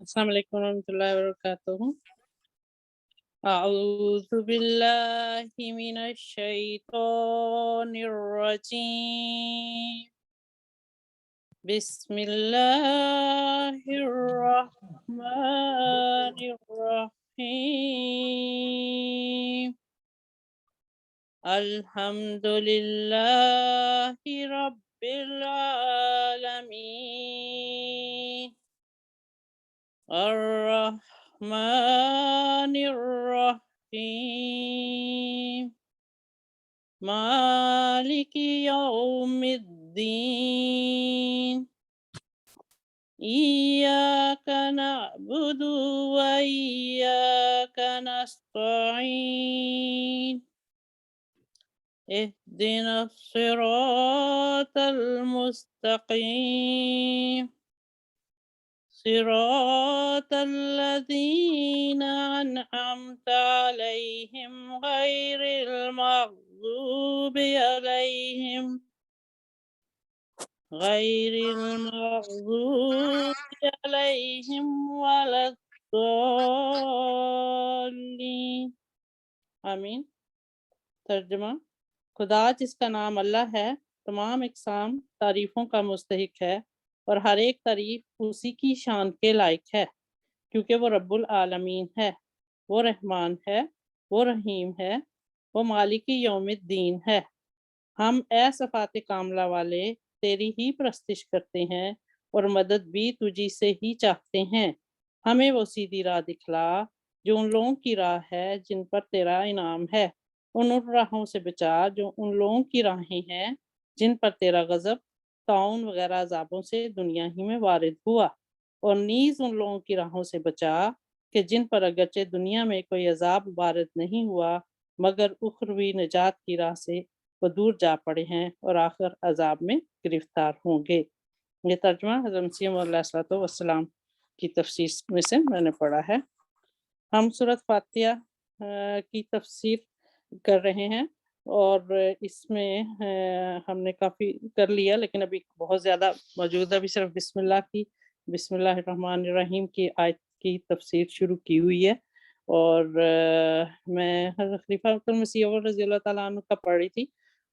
السلام علیکم ورحمۃ اللہ وبرکاتہ۔ اعوذ باللہ من الشیطان الرجیم، بسم اللہ الرحمن الرحیم، الحمد للہ رب العالمین، الرحمن الرحیم، مالک یوم الدین، ایاک نعبد و ایاک نستعین، اهدنا الصراط المستقیم، صراط الذين أنعمت عليهم غير المغضوب عليهم ولا الضالين، آمین۔ ترجمہ: خدا جس کا نام اللہ ہے تمام اقسام تعریفوں کا مستحق ہے، اور ہر ایک تعریف اسی کی شان کے لائق ہے، کیونکہ وہ رب العالمین ہے، وہ رحمان ہے، وہ رحیم ہے، وہ مالک یوم الدین ہے۔ ہم اے صفات کاملہ والے تیری ہی پرستش کرتے ہیں اور مدد بھی تجھی سے ہی چاہتے ہیں۔ ہمیں وہ سیدھی راہ دکھلا جو ان لوگوں کی راہ ہے جن پر تیرا انعام ہے، ان راہوں سے بچا جو ان لوگوں کی راہیں ہیں جن پر تیرا غضب طاعون وغیرہ عذابوں سے دنیا ہی میں وارد ہوا، اور نیز ان لوگوں کی راہوں سے بچا کہ جن پر اگرچہ دنیا میں کوئی عذاب وارد نہیں ہوا مگر اخروی نجات کی راہ سے وہ دور جا پڑے ہیں اور آخر عذاب میں گرفتار ہوں گے۔ یہ ترجمہ حضرت مسیح موعود علیہ الصلوۃ والسلام کی تفسیر میں سے میں نے پڑھا ہے۔ ہم سورۃ فاتحہ کی تفسیر کر رہے ہیں، اور اس میں ہم نے کافی کر لیا، لیکن ابھی بہت زیادہ موجود ہے۔ ابھی صرف بسم اللہ الرحمن الرحیم کی آیت کی تفسیر شروع کی ہوئی ہے، اور میں حضرت خلیفہ مسیح اول رضی اللہ تعالیٰ عنہ کا پڑھ رہی تھی۔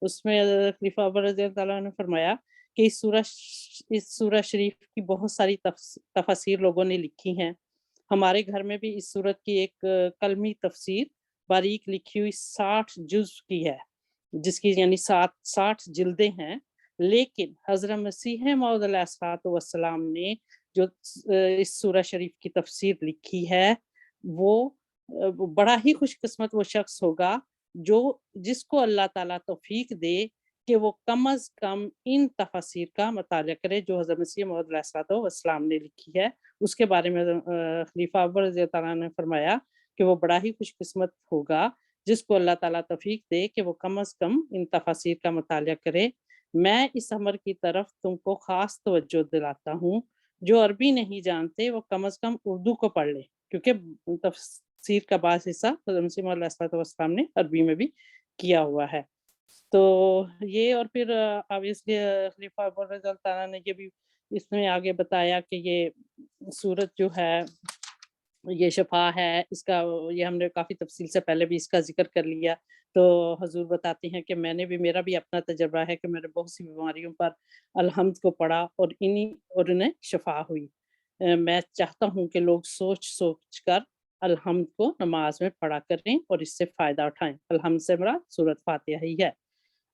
اس میں حضرت خلیفہ اول رضی اللہ تعالیٰ عنہ نے فرمایا کہ اس سورہ شریف کی بہت ساری تفاسیر لوگوں نے لکھی ہیں۔ ہمارے گھر میں بھی اس سورت کی ایک کلمی تفسیر باریک لکھی ہوئی 60 جز کی ہے، جس کی یعنی 60 جلدیں ہیں، لیکن حضرت مسیح موعود علیہ السلام نے جو اس سورہ شریف کی تفسیر لکھی ہے وہ بڑا ہی خوش قسمت وہ شخص ہوگا جس کو اللہ تعالیٰ توفیق دے کہ وہ کم از کم ان تفاسیر کا مطالعہ کرے جو حضرت مسیح موعود علیہ السلام نے لکھی ہے۔ اس کے بارے میں خلیفہ اول رضی اللہ تعالیٰ نے فرمایا کہ وہ بڑا ہی خوش قسمت ہوگا جس کو اللہ تعالیٰ توفیق دے کہ وہ کم از کم ان تفاسیر کا مطالعہ کرے۔ میں اس امر کی طرف تم کو خاص توجہ دلاتا ہوں، جو عربی نہیں جانتے وہ کم از کم اردو کو پڑھ لیں، کیونکہ تفسیر کا بعض حصہ حضرت مسیح موعود علیہ السلام نے عربی میں بھی کیا ہوا ہے۔ تو یہ، اور پھر آبویسلی خلیفہ اول رضی اللہ تعالیٰ نے یہ بھی اس میں آگے بتایا کہ یہ سورت جو ہے یہ شفا ہے، اس کا یہ ہم نے کافی تفصیل سے پہلے بھی اس کا ذکر کر لیا۔ تو حضور بتاتے ہیں کہ میرا بھی اپنا تجربہ ہے کہ میرے بہت سی بیماریوں پر الحمد کو پڑھا اور انہیں شفا ہوئی۔ میں چاہتا ہوں کہ لوگ سوچ کر الحمد کو نماز میں پڑھا کریں اور اس سے فائدہ اٹھائیں۔ الحمد سے مراد سورۃ فاتحہ ہی ہے۔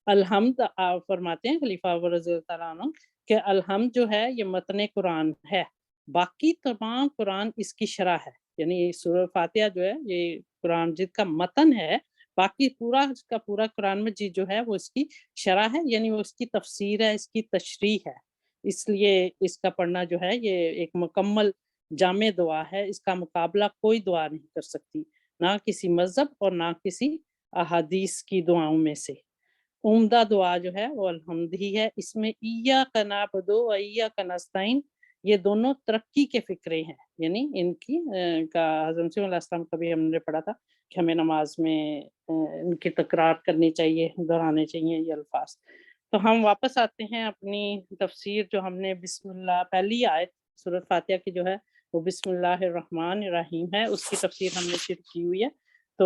الحمد فرماتے ہیں خلیفہ اول رضی اللہ تعالیٰ عنہ کہ الحمد جو ہے یہ متن قرآن ہے، باقی تمام قرآن اس کی شرح ہے، یعنی سورہ فاتحہ جو ہے یہ قرآن مجید کا متن ہے، باقی پورا کا پورا قرآن مجید جو ہے وہ اس کی شرح ہے، یعنی وہ اس کی تفسیر ہے، اس کی تشریح ہے۔ اس لیے اس کا پڑھنا جو ہے یہ ایک مکمل جامع دعا ہے، اس کا مقابلہ کوئی دعا نہیں کر سکتی، نہ کسی مذہب اور نہ کسی احادیث کی دعاؤں میں سے۔ عمدہ دعا جو ہے وہ الحمد ہی ہے۔ اس میں ایاک نعبد و ایاک نستعین یہ دونوں ترقی کے فکرے ہیں، یعنی ان کی کا حضرت مسیح علیہ السلام کا بھی ہم نے پڑھا تھا کہ ہمیں نماز میں ان کی تکرار کرنی چاہیے، دہرانے چاہیے یہ الفاظ۔ تو ہم واپس آتے ہیں اپنی تفسیر جو ہم نے بسم اللہ پہلی آیت سورۃ فاتحہ کی جو ہے وہ بسم اللہ الرحمن الرحیم ہے، اس کی تفسیر ہم نے شروع کی ہوئی ہے، تو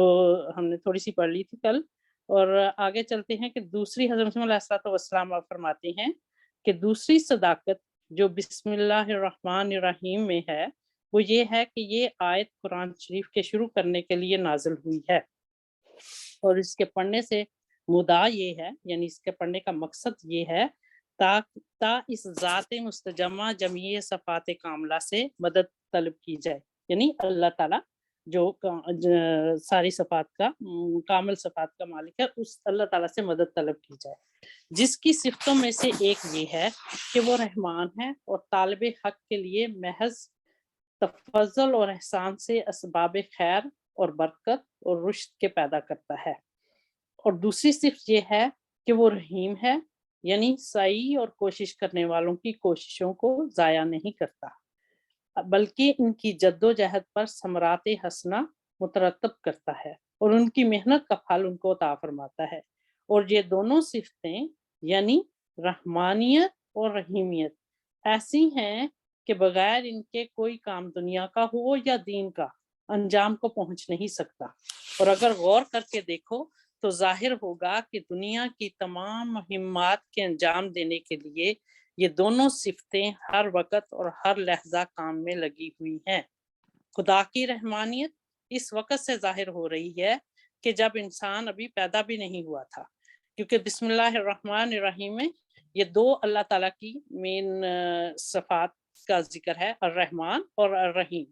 ہم نے تھوڑی سی پڑھ لی تھی کل، اور آگے چلتے ہیں کہ دوسری حضرت مسیح علیہ الصلوۃ والسلام آپ فرماتے ہیں کہ دوسری صداقت جو بسم اللہ الرحمن الرحیم میں ہے وہ یہ ہے کہ یہ آیت قرآن شریف کے شروع کرنے کے لیے نازل ہوئی ہے، اور اس کے پڑھنے سے مدعا یہ ہے، یعنی اس کے پڑھنے کا مقصد یہ ہے تا اس ذات مستجمع جمیع صفات کاملہ سے مدد طلب کی جائے، یعنی اللہ تعالیٰ جو ساری صفات کا کامل صفات کا مالک ہے، اس اللہ تعالیٰ سے مدد طلب کی جائے، جس کی صفتوں میں سے ایک یہ ہے کہ وہ رحمان ہے اور طالب حق کے لیے محض تفضل اور احسان سے اسباب خیر اور برکت اور رشد کے پیدا کرتا ہے، اور دوسری صفت یہ ہے کہ وہ رحیم ہے، یعنی سعی اور کوشش کرنے والوں کی کوششوں کو ضائع نہیں کرتا، بلکہ ان کی جد و جہد پر ثمرات حسنہ مترتب کرتا ہے اور ان کی محنت کا پھل ان کو عطا فرماتا ہے، اور یہ دونوں صفتیں یعنی رحمانیت اور رحیمیت ایسی ہیں کہ بغیر ان کے کوئی کام دنیا کا ہو یا دین کا انجام کو پہنچ نہیں سکتا، اور اگر غور کر کے دیکھو تو ظاہر ہوگا کہ دنیا کی تمام مہمات کے انجام دینے کے لیے یہ دونوں صفتیں ہر وقت اور ہر لحظہ کام میں لگی ہوئی ہیں۔ خدا کی رحمانیت اس وقت سے ظاہر ہو رہی ہے کہ جب انسان ابھی پیدا بھی نہیں ہوا تھا، کیونکہ بسم اللہ الرحمن الرحیم میں یہ دو اللہ تعالیٰ کی مین صفات کا ذکر ہے، الرحمن اور الرحیم،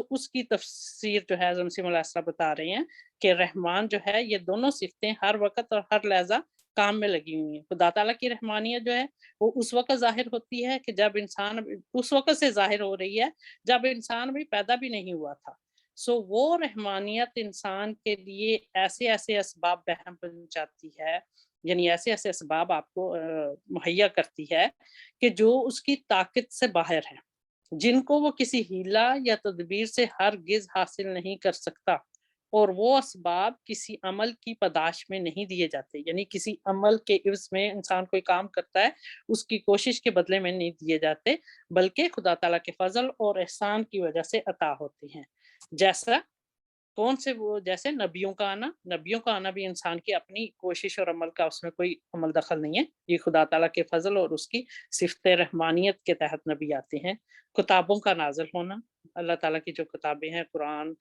اس کی تفسیر جو ہے حضرت مسیح علیہ السلام بتا رہے ہیں کہ رحمان جو ہے یہ دونوں صفتیں ہر وقت اور ہر لحظہ کام میں لگی ہوئی ہیں۔ خدا تعالیٰ کی رحمانیت جو ہے وہ اس وقت ظاہر ہوتی ہے کہ جب انسان اس وقت سے ظاہر ہو رہی ہے جب انسان بھی پیدا بھی نہیں ہوا تھا، وہ رحمانیت انسان کے لیے ایسے ایسے اسباب بہم پہنچاتی ہے، یعنی ایسے ایسے اسباب آپ کو مہیا کرتی ہے کہ جو اس کی طاقت سے باہر ہیں، جن کو وہ کسی ہیلہ یا تدبیر سے ہرگز حاصل نہیں کر سکتا، اور وہ اسباب کسی عمل کی پاداش میں نہیں دیے جاتے، یعنی کسی عمل کے عوض میں انسان کوئی کام کرتا ہے اس کی کوشش کے بدلے میں نہیں دیے جاتے، بلکہ خدا تعالیٰ کے فضل اور احسان کی وجہ سے عطا ہوتے ہیں، جیسا جیسے نبیوں کا آنا بھی انسان کی اپنی کوشش اور عمل کا اس میں کوئی عمل دخل نہیں ہے، یہ خدا تعالیٰ کے فضل اور اس کی صفت رحمانیت کے تحت نبی آتے ہیں۔ کتابوں کا نازل ہونا، اللہ تعالیٰ کی جو کتابیں ہیں، قرآن،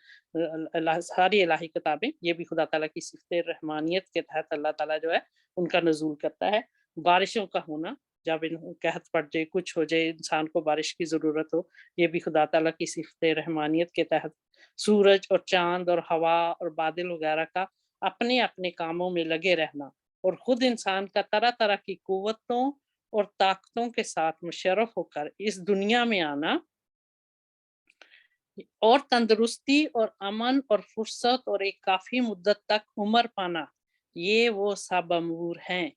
ساری الہی کتابیں، یہ بھی خدا تعالیٰ کی صفت رحمانیت کے تحت اللہ تعالیٰ جو ہے ان کا نزول کرتا ہے۔ بارشوں کا ہونا، جب قحط پڑ جائے، کچھ ہو جائے، انسان کو بارش کی ضرورت ہو، یہ بھی خدا تعالیٰ کی صفت رحمانیت کے تحت۔ سورج اور چاند اور ہوا اور بادل وغیرہ کا اپنے اپنے کاموں میں لگے رہنا، اور خود انسان کا طرح طرح کی قوتوں اور طاقتوں کے ساتھ مشرف ہو کر اس دنیا میں آنا، اور تندرستی اور امن اور فرصت اور ایک کافی مدت تک عمر پانا، یہ وہ سب امور ہیں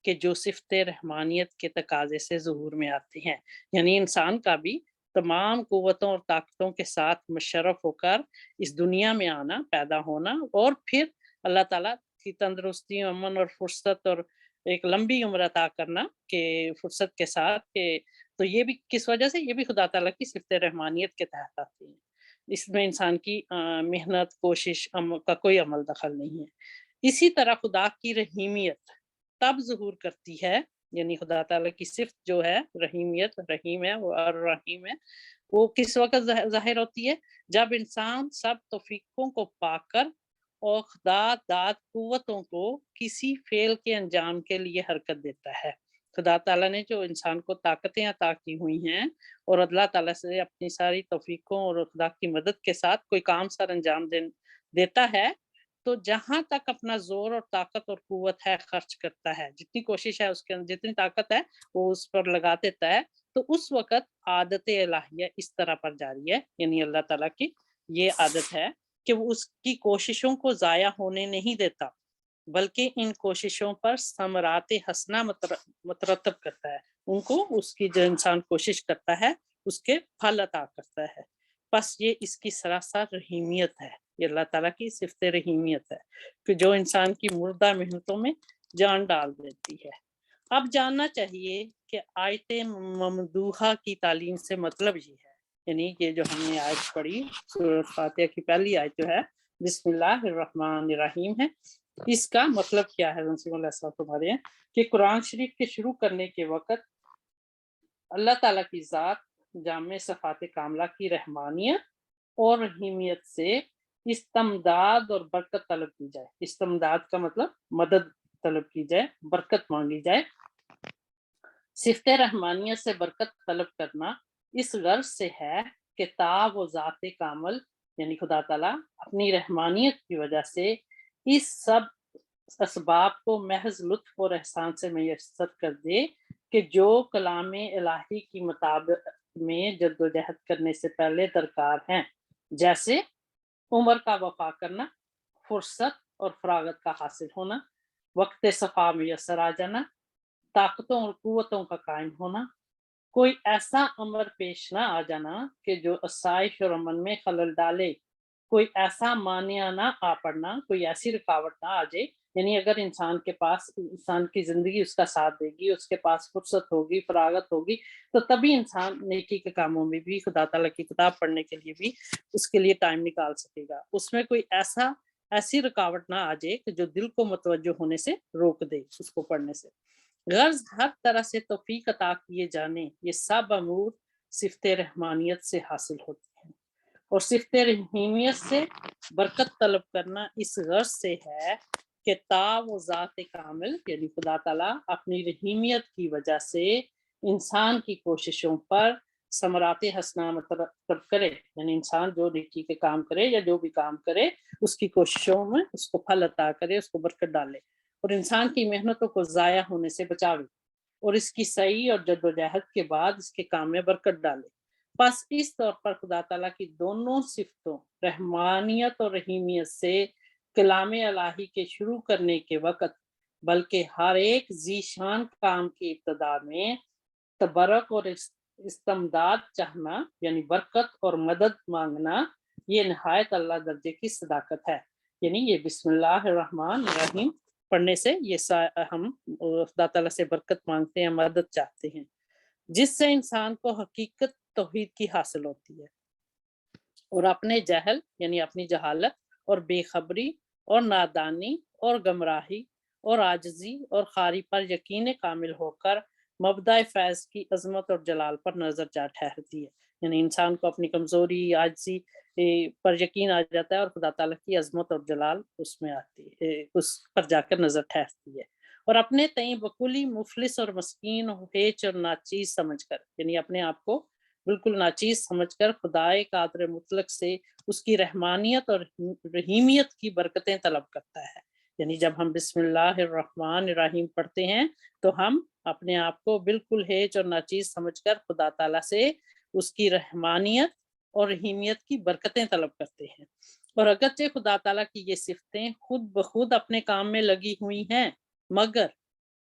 کہ جو صفت رحمانیت کے تقاضے سے ظہور میں آتے ہیں، یعنی انسان کا بھی تمام قوتوں اور طاقتوں کے ساتھ مشرف ہو کر اس دنیا میں آنا، پیدا ہونا، اور پھر اللہ تعالیٰ کی تندرستی، امن اور فرصت اور ایک لمبی عمر عطا کرنا کہ فرصت کے ساتھ، کہ تو یہ بھی کس وجہ سے، یہ بھی خدا تعالیٰ کی صفت رحمانیت کے تحت آتی ہیں، اس میں انسان کی محنت، کوشش کا کوئی عمل دخل نہیں ہے۔ اسی طرح خدا کی رحیمیت تب ظہور کرتی ہے، یعنی خدا تعالیٰ کی صفت جو ہے رحیمیت، رحیم ہے اور رحیم ہے، وہ کس وقت ظاہر ہوتی ہے؟ جب انسان سب توفیقوں کو پا کر اور داد قوتوں کو کسی فعل کے انجام کے لیے حرکت دیتا ہے۔ خدا تعالیٰ نے جو انسان کو طاقتیں عطا کی ہوئی ہیں، اور اللہ تعالیٰ سے اپنی ساری توفیقوں اور خدا کی مدد کے ساتھ کوئی کام سر انجام دیتا ہے، تو جہاں تک اپنا زور اور طاقت اور قوت ہے خرچ کرتا ہے، جتنی کوشش ہے اس کے اندر، جتنی طاقت ہے وہ اس پر لگا دیتا ہے، تو اس وقت عادت الہیہ اس طرح پر جاری ہے، یعنی اللہ تعالیٰ کی یہ عادت ہے کہ وہ اس کی کوششوں کو ضائع ہونے نہیں دیتا، بلکہ ان کوششوں پر ثمرات حسنہ مترتب کرتا ہے، ان کو اس کی جو انسان کوشش کرتا ہے اس کے پھل عطا کرتا ہے۔ بس یہ اس کی سراسر رحیمیت ہے، یہ اللہ تعالیٰ کی صفت رحیمیت ہے کہ جو انسان کی مردہ محنتوں میں جان ڈال دیتی ہے۔ اب جاننا چاہیے کہ آیت ممدوحہ کی تعلیم سے مطلب یہ ہے یعنی یہ جو ہم نے آیت پڑھی سورۃ فاتحہ کی پہلی آیت جو ہے بسم اللہ الرحمن الرحیم ہے، اس کا مطلب کیا ہے؟ اللہ صاحب تمہارے ہیں کہ قرآن شریف کے شروع کرنے کے وقت اللہ تعالیٰ کی ذات جامع صفات کاملہ کی رحمانیت اور رحیمیت سے استمداد اور برکت طلب کی جائے۔ استمداد کا مطلب مدد طلب کی جائے، برکت مانگی جائے۔ صفت رحمانیت سے برکت طلب کرنا اس غرض سے ہے کہ تا و ذات کامل یعنی خدا تعالیٰ اپنی رحمانیت کی وجہ سے اس سب اسباب کو محض لطف اور احسان سے میسر کر دے کہ جو کلام الہی کی مطابق میں جد و جہد کرنے سے پہلے درکار ہیں، جیسے عمر کا وفا کرنا، فرصت اور فراغت کا حاصل ہونا، وقت صفا میسر آ جانا، طاقتوں اور قوتوں کا قائم ہونا، کوئی ایسا امر پیش نہ آ جانا کہ جو آسائش اور امن میں خلل ڈالے، کوئی ایسا مانع نہ آ پڑنا، کوئی ایسی رکاوٹ نہ آ جائے۔ یعنی اگر انسان کے پاس، انسان کی زندگی اس کا ساتھ دے گی، اس کے پاس فرصت ہوگی، فراغت ہوگی، تو تبھی انسان نیکی کے کاموں میں بھی، خدا تعالیٰ کی کتاب پڑھنے کے لیے بھی اس کے لیے ٹائم نکال سکے گا۔ اس میں کوئی ایسی رکاوٹ نہ آ جائے کہ جو دل کو متوجہ ہونے سے روک دے اس کو پڑھنے سے۔ غرض ہر طرح سے توفیق عطا کیے جانے یہ سب امور صفت رحمانیت سے حاصل ہوتی ہیں، اور صفت رحیمیت سے برکت طلب کرنا اس غرض سے ہے کہ تا و ذات کامل یعنی خدا تعالیٰ اپنی رحیمیت کی وجہ سے انسان کی کوششوں پر ثمرات حسنہ مرتب کرے، یعنی انسان جو نیکی کے کام کرے یا جو بھی کام کرے اس کی کوششوں میں اس کو پھل عطا کرے، اس کو برکت ڈالے، اور انسان کی محنتوں کو ضائع ہونے سے بچاوے، اور اس کی سعی اور جد و جہد کے بعد اس کے کام میں برکت ڈالے۔ پس اس طور پر خدا تعالیٰ کی دونوں صفتوں رحمانیت اور رحیمیت سے کلام الہی کے شروع کرنے کے وقت بلکہ ہر ایک ذیشان کام کی ابتدا میں تبرک اور استمداد چاہنا یعنی برکت اور مدد مانگنا یہ نہایت اللہ درجے کی صداقت ہے۔ یعنی یہ بسم اللہ الرحمن الرحیم پڑھنے سے یہ ہم خدا تعالیٰ سے برکت مانگتے ہیں، مدد چاہتے ہیں، جس سے انسان کو حقیقت توحید کی حاصل ہوتی ہے، اور اپنے جہل یعنی اپنی جہالت اور بے خبری اور نادانی اور گمراہی اور عاجزی اور خاری پر یقین کامل ہو کر مبدأ فیض کی عظمت اور جلال پر نظر جا ٹھہرتی ہے۔ یعنی انسان کو اپنی کمزوری، عاجزی پر یقین آ جاتا ہے اور خدا تعالیٰ کی عظمت اور جلال اس میں آتی ہے، اس پر جا کر نظر ٹھہرتی ہے، اور اپنے تئیں بکلی مفلس اور مسکین ہیچ اور ناچیز سمجھ کر یعنی اپنے آپ کو بالکل ناچیز سمجھ کر خدائے قادر مطلق سے اس کی رحمانیت اور رحیمیت کی برکتیں طلب کرتا ہے۔ یعنی جب ہم بسم اللہ الرحمن الرحیم پڑھتے ہیں تو ہم اپنے آپ کو بالکل ہیچ اور ناچیز سمجھ کر خدا تعالیٰ سے اس کی رحمانیت اور رحیمیت کی برکتیں طلب کرتے ہیں، اور اگرچہ خدا تعالیٰ کی یہ صفتیں خود بخود اپنے کام میں لگی ہوئی ہیں، مگر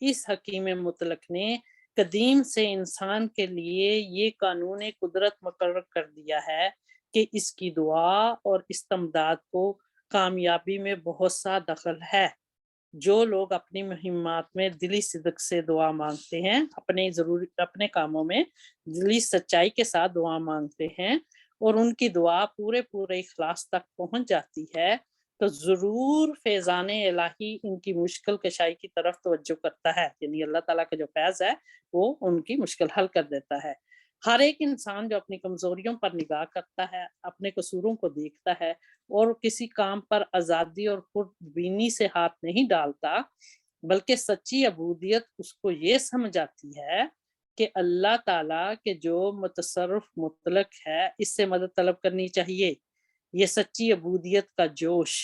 اس حکیم مطلق نے قدیم سے انسان کے لیے یہ قانون قدرت مقرر کر دیا ہے کہ اس کی دعا اور استمداد کو کامیابی میں بہت سا دخل ہے۔ جو لوگ اپنی مہمات میں دلی صدق سے دعا مانگتے ہیں، اپنے کاموں میں دلی سچائی کے ساتھ دعا مانگتے ہیں، اور ان کی دعا پورے اخلاص تک پہنچ جاتی ہے، تو ضرور فیضان الہی ان کی مشکل کشائی کی طرف توجہ کرتا ہے۔ یعنی اللہ تعالیٰ کا جو فیض ہے وہ ان کی مشکل حل کر دیتا ہے۔ ہر ایک انسان جو اپنی کمزوریوں پر نگاہ کرتا ہے، اپنے قصوروں کو دیکھتا ہے اور کسی کام پر آزادی اور خودبینی سے ہاتھ نہیں ڈالتا، بلکہ سچی عبودیت اس کو یہ سمجھ آتی ہے کہ اللہ تعالیٰ کے جو متصرف مطلق ہے اس سے مدد طلب کرنی چاہیے۔ یہ سچی عبودیت کا جوش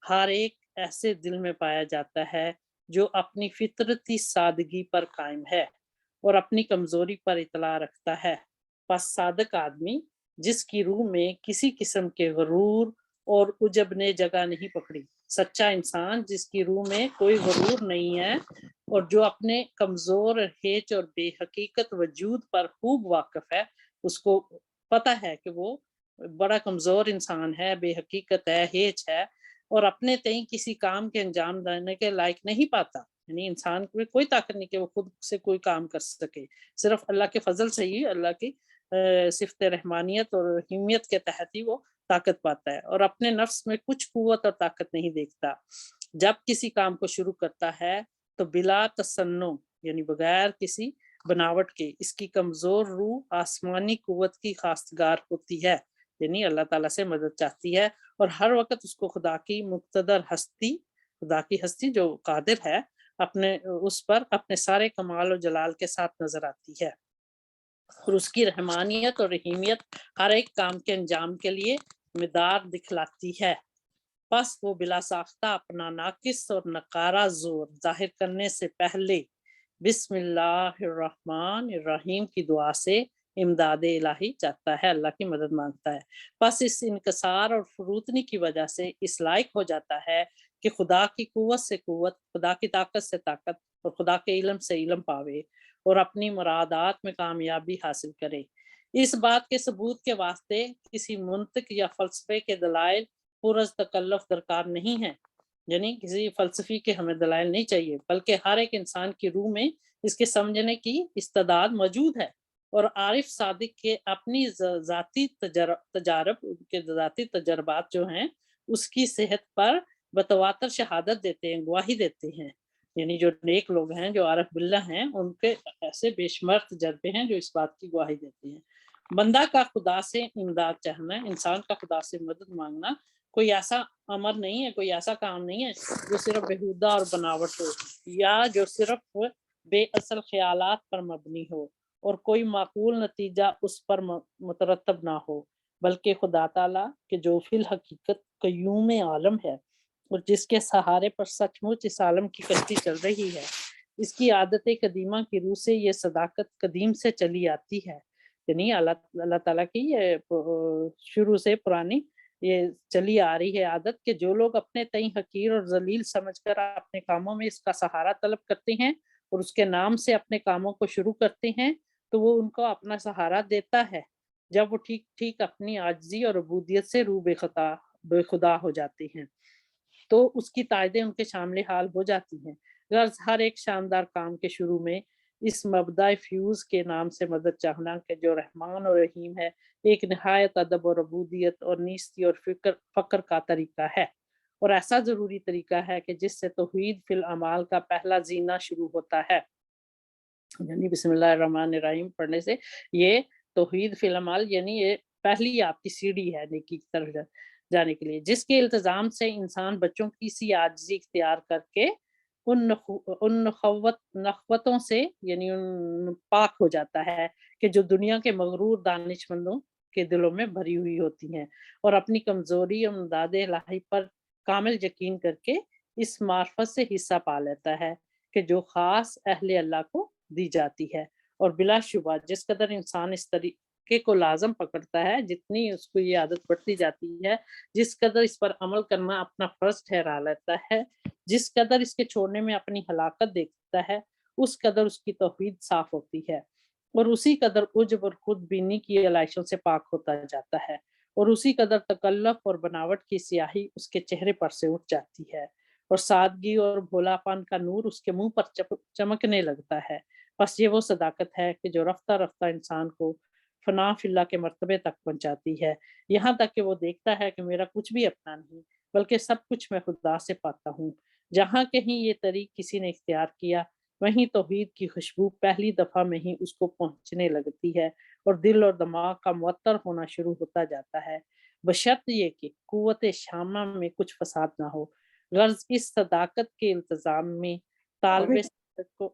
ہر ایک ایسے دل میں پایا جاتا ہے جو اپنی فطرتی سادگی پر قائم ہے اور اپنی کمزوری پر اطلاع رکھتا ہے۔ پس صادق آدمی جس کی روح میں کسی قسم کے غرور اور عجب نے جگہ نہیں پکڑی، سچا انسان جس کی روح میں کوئی غرور نہیں ہے اور جو اپنے کمزور ہیچ اور بے حقیقت وجود پر خوب واقف ہے، اس کو پتہ ہے کہ وہ بڑا کمزور انسان ہے، بے حقیقت ہے، ہیچ ہے، اور اپنے تئیں کسی کام کے انجام دینے کے لائق نہیں پاتا۔ یعنی انسان کو کوئی طاقت نہیں کہ وہ خود سے کوئی کام کر سکے، صرف اللہ کے فضل سے ہی، اللہ کی صفت رحمانیت اور رحیمیت کے تحت ہی وہ طاقت پاتا ہے اور اپنے نفس میں کچھ قوت اور طاقت نہیں دیکھتا۔ جب کسی کام کو شروع کرتا ہے تو بلا تصنع یعنی بغیر کسی بناوٹ کے اس کی کمزور روح آسمانی قوت کی خواستگار ہوتی ہے، یعنی اللہ تعالیٰ سے مدد چاہتی ہے، اور ہر وقت اس کو خدا کی مقتدر ہستی، خدا کی ہستی جو قادر ہے، اپنے اس پر اپنے سارے کمال و جلال کے ساتھ نظر آتی ہے، اور اس کی رحمانیت اور رحیمیت ہر ایک کام کے انجام کے لیے مدار دکھلاتی ہے۔ پس وہ بلا ساختہ اپنا ناقص اور نقارہ زور ظاہر کرنے سے پہلے بسم اللہ الرحمن الرحیم کی دعا سے امداد الہی چاہتا ہے، اللہ کی مدد مانگتا ہے۔ پس اس انکسار اور فروتنی کی وجہ سے اس لائق ہو جاتا ہے کہ خدا کی قوت سے قوت، خدا کی طاقت سے طاقت اور خدا کے علم سے علم پاوے اور اپنی مرادات میں کامیابی حاصل کرے۔ اس بات کے ثبوت کے واسطے کسی منطق یا فلسفے کے دلائل پرز تکلف درکار نہیں ہے، یعنی کسی فلسفی کے ہمیں دلائل نہیں چاہیے، بلکہ ہر ایک انسان کی روح میں اس کے سمجھنے کی استعداد موجود ہے، اور عارف صادق کے اپنی ذاتی تجارب، ان کے ذاتی تجربات جو ہیں اس کی صحت پر بتواتر شہادت دیتے ہیں، گواہی دیتے ہیں، یعنی جو نیک لوگ ہیں، جو عارف باللہ ہیں، ان کے ایسے بے شمار تجربے ہیں جو اس بات کی گواہی دیتے ہیں۔ بندہ کا خدا سے امداد چاہنا، انسان کا خدا سے مدد مانگنا کوئی ایسا امر نہیں ہے، کوئی ایسا کام نہیں ہے جو صرف بےہودہ اور بناوٹ ہو، یا جو صرف بے اصل خیالات پر مبنی ہو اور کوئی معقول نتیجہ اس پر مترتب نہ ہو، بلکہ خدا تعالیٰ کہ جو فی الحقیقت قیوم عالم ہے اور جس کے سہارے پر سچ مچ اس عالم کی کشتی چل رہی ہے، اس کی عادت قدیمہ کی روح سے یہ صداقت قدیم سے چلی آتی ہے، یعنی اللہ تعالیٰ کی یہ شروع سے پرانی یہ چلی آ رہی ہے عادت کہ جو لوگ اپنے تئیں حقیر اور ذلیل سمجھ کر اپنے کاموں میں اس کا سہارا طلب کرتے ہیں اور اس کے نام سے اپنے کاموں کو شروع کرتے ہیں، تو وہ ان کو اپنا سہارا دیتا ہے جب وہ ٹھیک ٹھیک اپنی عاجزی اور عبودیت سے روح بے خدا ہو جاتے ہیں، تو اس کی تائیدیں ان کے شامل حال ہو جاتی ہیں۔ غرض ہر ایک شاندار کام کے شروع میں اس مبدأ فیوز کے نام سے مدد چاہنا کہ جو رحمان اور رحیم ہے، ایک نہایت ادب اور عبودیت اور نیستی اور فقر کا طریقہ ہے، اور ایسا ضروری طریقہ ہے کہ جس سے توحید فی الاعمال کا پہلا زینہ شروع ہوتا ہے، یعنی بسم اللہ الرحمن الرحیم پڑھنے سے یہ توحید فی الاعمال یعنی یہ پہلی آپ کی سیڑھی ہے نیکی کی طرف جانے کے لیے، جس کے التزام سے انسان بچوں کی سی عاجزی اختیار کر کے ان نخوتوں سے یعنی ان پاک ہو جاتا ہے کہ جو دنیا کے مغرور دانش مندوں کے دلوں میں بھری ہوئی ہوتی ہیں، اور اپنی کمزوری اور امداد الہی پر کامل یقین کر کے اس معرفت سے حصہ پا لیتا ہے کہ جو خاص اہل اللہ کو دی جاتی ہے، اور بلا شبہ جس قدر انسان اس طریقے کو لازم پکڑتا ہے، جتنی اس کو یہ عادت بڑھتی جاتی ہے، جس قدر اس پر عمل کرنا اپنا فرض ٹھہرا لیتا ہے، جس قدر اس کے چھوڑنے میں اپنی ہلاکت دیکھتا ہے، اس قدر اس کی توحید صاف ہوتی ہے، اور اسی قدر عجب اور خود بینی کی علائشوں سے پاک ہوتا جاتا ہے، اور اسی قدر تکلف اور بناوٹ کی سیاہی اس کے چہرے پر سے اٹھ جاتی ہے، اور سادگی اور بھولا پن کا نور اس کے منہ پر چمکنے لگتا ہے۔ بس یہ وہ صداقت ہے کہ جو رفتہ رفتہ انسان کو فنا فی اللہ کے مرتبے تک پہنچاتی ہے، یہاں تک کہ وہ دیکھتا ہے کہ میرا کچھ بھی اپنا نہیں، بلکہ سب کچھ میں خدا سے پاتا ہوں۔ جہاں کہیں یہ طریق کسی نے اختیار کیا، وہیں توحید کی خوشبو پہلی دفعہ میں ہی اس کو پہنچنے لگتی ہے اور دل اور دماغ کا معطر ہونا شروع ہوتا جاتا ہے، بشرط یہ کہ قوت شامہ میں کچھ فساد نہ ہو۔ غرض اس صداقت کے التزام میں طالب صدق کو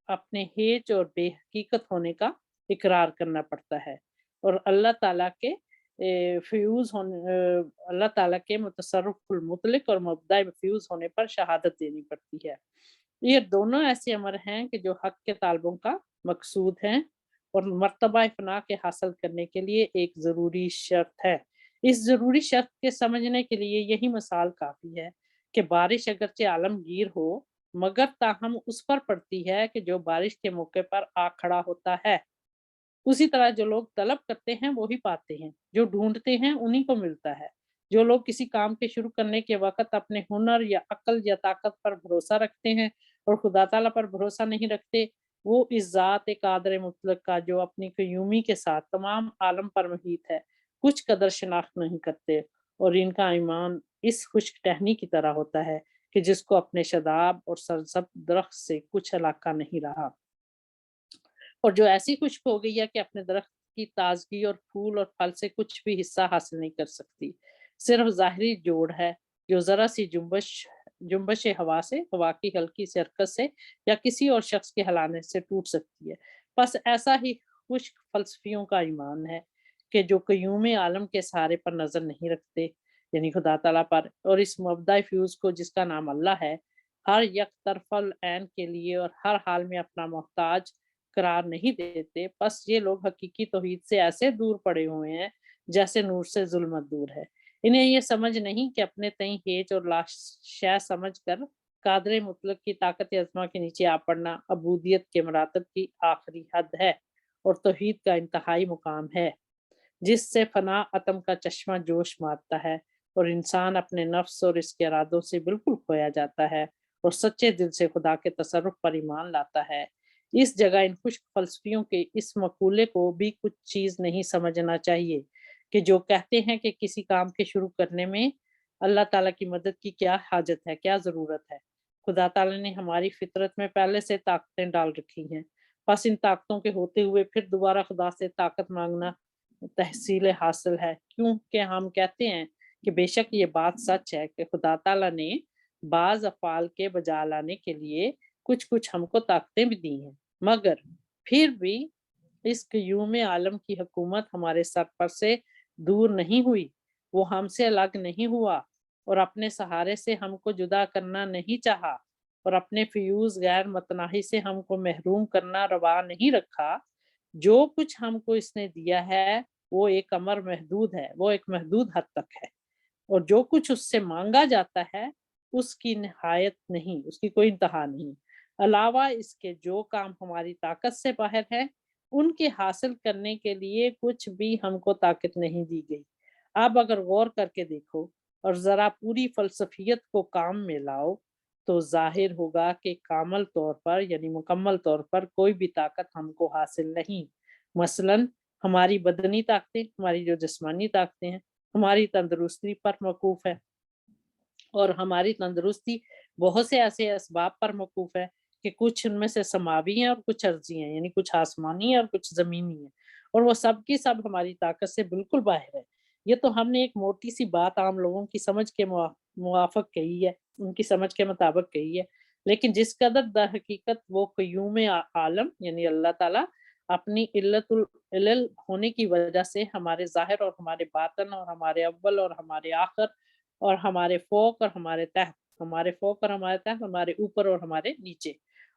اپنے ہیج اور بے حقیقت ہونے کا اقرار کرنا پڑتا ہے، اور اللہ تعالیٰ کے فیوز ہونے اللہ تعالیٰ کے متصرف المطلق اور مبدع فیوز ہونے پر شہادت دینی پڑتی ہے۔ یہ دونوں ایسے امر ہیں کہ جو حق کے طالبوں کا مقصود ہیں اور مرتبہ فنا کے حاصل کرنے کے لیے ایک ضروری شرط ہے۔ اس ضروری شرط کے سمجھنے کے لیے یہی مثال کافی ہے کہ بارش اگرچہ عالمگیر ہو مگر تاہم اس پر پڑتی ہے کہ جو بارش کے موقع پر آ کھڑا ہوتا ہے۔ اسی طرح جو لوگ طلب کرتے ہیں وہی پاتے ہیں، جو ڈھونڈتے ہیں انہی کو ملتا ہے۔ جو لوگ کسی کام کے شروع کرنے کے وقت اپنے ہنر یا عقل یا طاقت پر بھروسہ رکھتے ہیں اور خدا تعالیٰ پر بھروسہ نہیں رکھتے، وہ اس ذات قادر مطلق کا جو اپنی قیومی کے ساتھ تمام عالم پر محیط ہے کچھ قدر شناخت نہیں کرتے، اور ان کا ایمان اس خشک ٹہنی کی طرح ہوتا ہے کہ جس کو اپنے شاداب اور سرسبز درخت سے کچھ علاقہ نہیں رہا، اور جو ایسی خشک ہو گئی ہے کہ اپنے درخت کی تازگی اور پھول اور پھل سے کچھ بھی حصہ حاصل نہیں کر سکتی، صرف ظاہری جوڑ ہے جو ذرا سی جنبش ہوا کی ہلکی سی حرکت سے یا کسی اور شخص کے ہلانے سے ٹوٹ سکتی ہے۔ بس ایسا ہی خشک فلسفیوں کا ایمان ہے کہ جو قیوم عالم کے سہارے پر نظر نہیں رکھتے، یعنی خدا تعالیٰ پر، اور اس مبدع فیوز کو جس کا نام اللہ ہے، ہر یک طرف العین کے لیے اور ہر حال میں اپنا محتاج قرار نہیں دیتے، بس یہ لوگ حقیقی توحید سے ایسے دور پڑے ہوئے ہیں جیسے نور سے ظلمت دور ہے۔ انہیں یہ سمجھ نہیں کہ اپنے تئیں ہیج اور لاشے سمجھ کر قادر مطلق کی طاقت عظمہ کے نیچے آ پڑنا عبودیت کے مراتب کی آخری حد ہے اور توحید کا انتہائی مقام ہے، جس سے فنا عتم کا چشمہ جوش مارتا ہے اور انسان اپنے نفس اور اس کے ارادوں سے بالکل کھویا جاتا ہے اور سچے دل سے خدا کے تصرف پر ایمان لاتا ہے۔ اس جگہ ان خشک فلسفیوں کے اس مقولے کو بھی کچھ چیز نہیں سمجھنا چاہیے کہ جو کہتے ہیں کہ کسی کام کے شروع کرنے میں اللہ تعالیٰ کی مدد کی کیا حاجت ہے، کیا ضرورت ہے۔ خدا تعالیٰ نے ہماری فطرت میں پہلے سے طاقتیں ڈال رکھی ہیں، بس ان طاقتوں کے ہوتے ہوئے پھر دوبارہ خدا سے طاقت مانگنا تحصیل حاصل ہے، کیونکہ ہم کہتے ہیں کہ بے شک یہ بات سچ ہے کہ خدا تعالیٰ نے بعض افعال کے بجا لانے کے لیے کچھ ہم کو طاقتیں بھی دی ہیں، مگر پھر بھی اس قیوم عالم کی حکومت ہمارے سر پر سے دور نہیں ہوئی، وہ ہم سے الگ نہیں ہوا اور اپنے سہارے سے ہم کو جدا کرنا نہیں چاہا اور اپنے فیوز غیر متناہی سے ہم کو محروم کرنا روا نہیں رکھا۔ جو کچھ ہم کو اس نے دیا ہے وہ ایک امر محدود ہے، وہ ایک محدود حد تک ہے، اور جو کچھ اس سے مانگا جاتا ہے اس کی نہایت نہیں، اس کی کوئی انتہا نہیں۔ علاوہ اس کے جو کام ہماری طاقت سے باہر ہے ان کے حاصل کرنے کے لیے کچھ بھی ہم کو طاقت نہیں دی گئی۔ اب اگر غور کر کے دیکھو اور ذرا پوری فلسفیت کو کام میں لاؤ تو ظاہر ہوگا کہ کامل طور پر یعنی مکمل طور پر کوئی بھی طاقت ہم کو حاصل نہیں۔ مثلاً ہماری بدنی طاقتیں، ہماری جو جسمانی طاقتیں ہیں، ہماری تندرستی پر موقوف ہے، اور ہماری تندرستی بہت سے ایسے اسباب پر موقوف ہے کہ کچھ ان میں سے سماوی ہیں اور کچھ عرضی ہیں، یعنی کچھ آسمانی ہیں اور کچھ زمینی ہیں، اور وہ سب کی سب ہماری طاقت سے بالکل باہر ہے۔ یہ تو ہم نے ایک موٹی سی بات عام لوگوں کی سمجھ کے موافق کہی ہے، ان کی سمجھ کے مطابق کہی ہے، لیکن جس قدر در حقیقت وہ قیوم عالم یعنی اللہ تعالیٰ اپنی علت العلل ہونے کی وجہ سے ہمارے ظاہر اور ہمارے باطن اور ہمارے اول اور ہمارے آخر اور ہمارے فوق اور ہمارے تحت، ہمارے فوق اور ہمارے تحت، ہمارے اوپر اور ہمارے نیچے،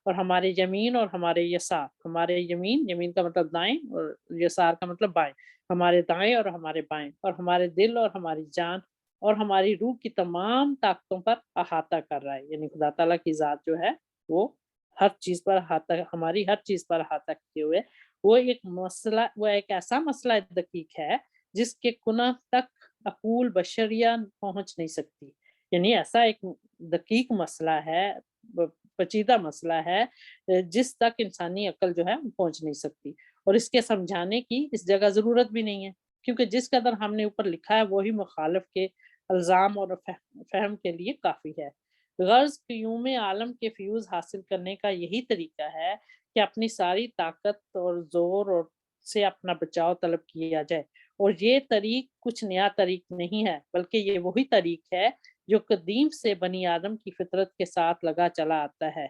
اور ہمارے یمین اور ہمارے یسار، ہمارے یمین کا مطلب دائیں اور یسار کا مطلب بائیں، ہمارے دائیں اور ہمارے بائیں، اور ہمارے دل اور ہماری جان اور ہماری روح کی تمام طاقتوں پر احاطہ کر رہا ہے، یعنی خدا تعالیٰ کی ذات جو ہے وہ ہر چیز پر احاطہ، ہماری ہر چیز پر احاطہ کیے ہوئے، وہ ایک ایسا مسئلہ دقیق ہے جس کے کنہ تک عقول بشریہ پہنچ نہیں سکتی، یعنی ایسا ایک دقیق مسئلہ ہے، پیچیدہ مسئلہ ہے جس تک انسانی عقل جو ہے پہنچ نہیں سکتی، اور اس کے سمجھانے کی اس جگہ ضرورت بھی نہیں ہے، کیونکہ جس قدر ہم نے اوپر لکھا ہے وہی مخالف کے الزام اور فہم کے لیے کافی ہے۔ غرض قیوم عالم کے فیوز حاصل کرنے کا یہی طریقہ ہے کہ اپنی ساری طاقت اور زور اور سے اپنا بچاؤ طلب کیا جائے، اور یہ طریق کچھ نیا طریق نہیں ہے بلکہ یہ وہی طریق ہے جو قدیم سے بنی آدم کی فطرت کے ساتھ لگا چلا آتا ہے۔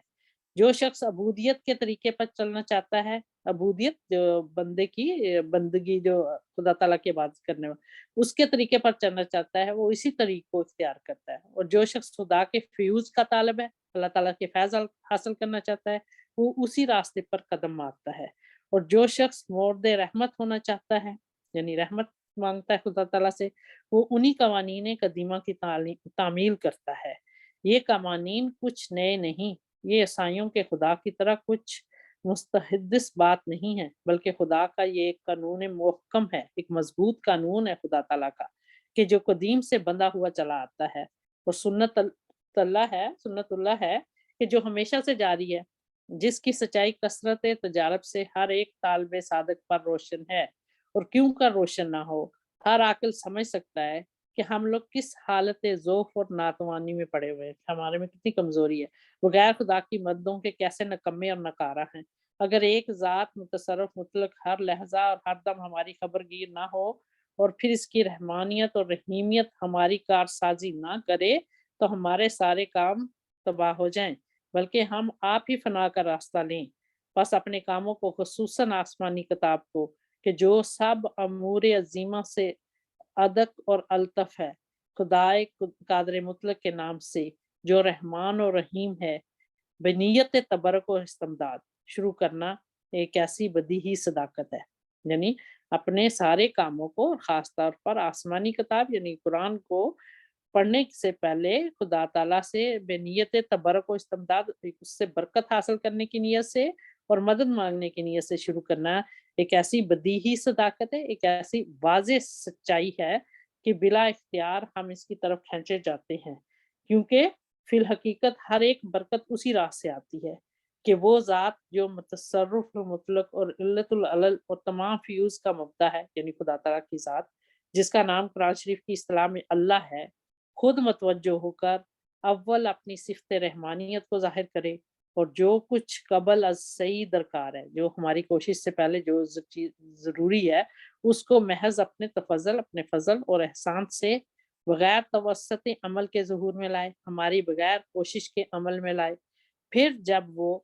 جو شخص عبودیت کے طریقے پر چلنا چاہتا ہے، عبودیت جو بندے کی بندگی جو خدا تعالیٰ کی عبادت کرنے والا، اس کے طریقے پر چلنا چاہتا ہے وہ اسی طریق کو اختیار کرتا ہے، اور جو شخص خدا کے فیوز کا طالب ہے، اللہ تعالیٰ کے فیض حاصل کرنا چاہتا ہے، وہ اسی راستے پر قدم مارتا ہے، اور جو شخص مورد رحمت ہونا چاہتا ہے یعنی رحمت مانگتا ہے خدا تعالیٰ سے، وہ انہی قوانین قدیمہ کی تعمیل کرتا ہے۔ یہ قوانین کچھ نئے نہیں، یہ عیسائیوں کے خدا کی طرح کچھ مستحدث بات نہیں ہے، بلکہ خدا کا یہ ایک قانون محکم ہے، ایک مضبوط قانون ہے خدا تعالیٰ کا کہ جو قدیم سے بندہ ہوا چلا آتا ہے، اور سنت اللہ ہے کہ جو ہمیشہ سے جاری ہے، جس کی سچائی کثرت تجارب سے ہر ایک طالب صادق پر روشن ہے، اور کیوں کر روشن نہ ہو۔ ہر عاقل سمجھ سکتا ہے کہ ہم لوگ کس حالت ضعف اور ناتوانی میں پڑے ہوئے ہیں، ہمارے میں کتنی کمزوری ہے، بغیر خدا کی مددوں کے کیسے نکمے اور نکارہ ہیں۔ اگر ایک ذات متصرف مطلق ہر لحظہ اور ہر دم ہماری خبر گیر نہ ہو، اور پھر اس کی رحمانیت اور رحیمیت ہماری کارسازی نہ کرے، تو ہمارے سارے کام تباہ ہو جائیں، بلکہ ہم آپ ہی فنا کا راستہ لیں۔ بس اپنے کاموں کو، خصوصاً آسمانی کتاب کو، کہ جو سب امور عظیمہ سے ادق اور الطف ہے، خدائے قادر مطلق کے نام سے، جو رحمان اور رحیم ہے، بنیت تبرک و استمداد شروع کرنا ایک ایسی بدیہی صداقت ہے۔ یعنی اپنے سارے کاموں کو، خاص طور پر آسمانی کتاب یعنی قرآن کو پڑھنے سے پہلے خدا تعالیٰ سے بے نیت تبرک و استمداد، اس سے برکت حاصل کرنے کی نیت سے اور مدد مانگنے کی نیت سے شروع کرنا ایک ایسی بدیہی صداقت ہے، ایک ایسی واضح سچائی ہے کہ بلا اختیار ہم اس کی طرف کھینچے جاتے ہیں، کیونکہ فی الحقیقت ہر ایک برکت اسی راہ سے آتی ہے کہ وہ ذات جو متصرف مطلق اور علت العلل اور تمام فیوز کا مبدا ہے، یعنی خدا تعالیٰ کی ذات، جس کا نام قرآن شریف کی اصطلاح میں اللہ ہے، خود متوجہ ہو کر اول اپنی صفت رحمانیت کو ظاہر کرے، اور جو کچھ قبل از صحیح درکار ہے، جو ہماری کوشش سے پہلے جو چیز ضروری ہے، اس کو محض اپنے تفضل، اپنے فضل اور احسان سے بغیر توسط عمل کے ظہور میں لائے، ہماری بغیر کوشش کے عمل میں لائے۔ پھر جب وہ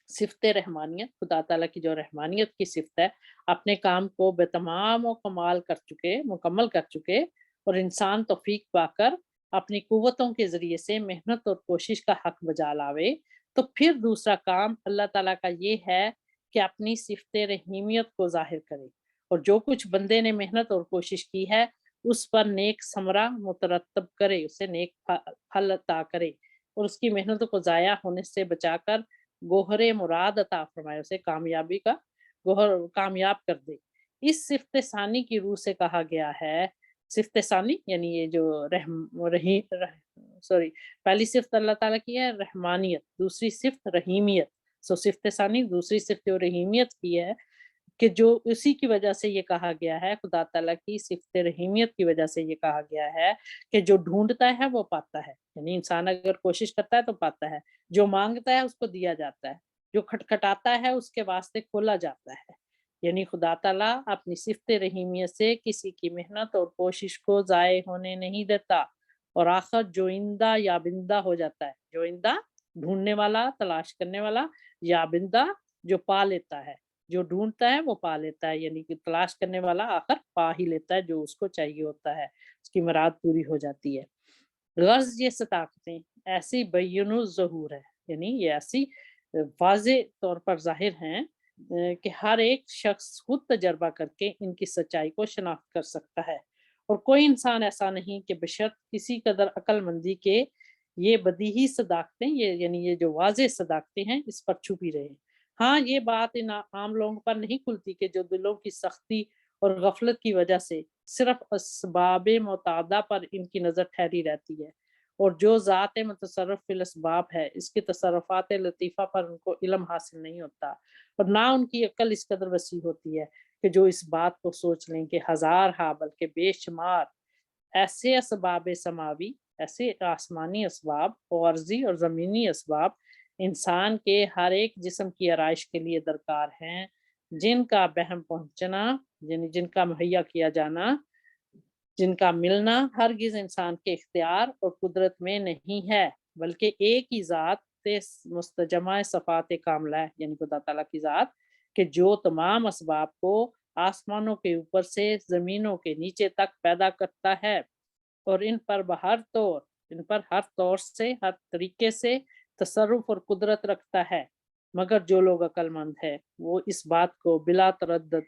صفت رحمانیت، خدا تعالیٰ کی جو رحمانیت کی صفت ہے، اپنے کام کو بے تمام و کمال کر چکے، مکمل کر چکے، اور انسان توفیق پا کر اپنی قوتوں کے ذریعے سے محنت اور کوشش کا حق بجا لاوے، تو پھر دوسرا کام اللہ تعالیٰ کا یہ ہے کہ اپنی صفت رحیمیت کو ظاہر کرے، اور جو کچھ بندے نے محنت اور کوشش کی ہے اس پر نیک ثمرہ مترتب کرے، اسے نیک پھل عطا کرے، اور اس کی محنتوں کو ضائع ہونے سے بچا کر گوہر مراد عطا فرمائے، اسے کامیابی کا گوہر کامیاب کر دے۔ اس صفت ثانی کی روح سے کہا گیا ہے، صفت ثانی یعنی یہ جو پہلی صفت اللہ تعالیٰ کی ہے رحمانیت، دوسری صفت رحیمیت، صفت ثانی دوسری صفت رحیمیت کی ہے، کہ جو اسی کی وجہ سے یہ کہا گیا ہے، خدا تعالیٰ کی صفت رحیمیت کی وجہ سے یہ کہا گیا ہے کہ جو ڈھونڈتا ہے وہ پاتا ہے، یعنی انسان اگر کوشش کرتا ہے تو پاتا ہے، جو مانگتا ہے اس کو دیا جاتا ہے، جو کھٹکھٹاتا ہے اس کے واسطے کھولا جاتا ہے۔ یعنی خدا تعالیٰ اپنی صفت رحیمیت سے کسی کی محنت اور کوشش کو ضائع ہونے نہیں دیتا، اور آخر جوئندہ یابندہ ہو جاتا ہے۔ جوئندہ ڈھونڈنے والا، تلاش کرنے والا، یابندہ جو پا لیتا ہے، جو ڈھونڈتا ہے وہ پا لیتا ہے، یعنی کہ تلاش کرنے والا آخر پا ہی لیتا ہے جو اس کو چاہیے ہوتا ہے، اس کی مراد پوری ہو جاتی ہے۔ غرض یہ صداقتیں ایسی بین الظہور ہے، یعنی یہ ایسی واضح طور پر ظاہر ہیں کہ ہر ایک شخص خود تجربہ کر کے ان کی سچائی کو شناخت کر سکتا ہے، اور کوئی انسان ایسا نہیں کہ بشرط کسی قدر عقل مندی کے یہ بدیہی صداقتیں، یہ یعنی یہ جو واضح صداقتیں ہیں، اس پر چھپی رہے۔ ہاں، یہ بات ان عام لوگوں پر نہیں کھلتی کہ جو دلوں کی سختی اور غفلت کی وجہ سے صرف اسباب متعدہ پر ان کی نظر ٹھہری رہتی ہے، اور جو ذات متصرف فی الاسباب ہے، اس کے تصرفات لطیفہ پر ان کو علم حاصل نہیں ہوتا، اور نہ ان کی عقل اس قدر وسیع ہوتی ہے کہ جو اس بات کو سوچ لیں کہ ہزار ہاں بلکہ بے شمار ایسے اسباب سماوی، ایسے آسمانی اسباب اور عرضی اور زمینی اسباب انسان کے ہر ایک جسم کی آرائش کے لیے درکار ہیں، جن کا بہم پہنچنا، یعنی جن کا مہیا کیا جانا، جن کا ملنا ہرگز انسان کے اختیار اور قدرت میں نہیں ہے، بلکہ ایک ہی ذات مستجمع صفات کاملہ ہے، یعنی خدا تعالیٰ کی ذات، کہ جو تمام اسباب کو آسمانوں کے اوپر سے زمینوں کے نیچے تک پیدا کرتا ہے، اور ان پر ہر طور سے، ہر طریقے سے تصرف اور قدرت رکھتا ہے، مگر جو لوگ عقل مند ہے وہ اس بات کو بلا تردد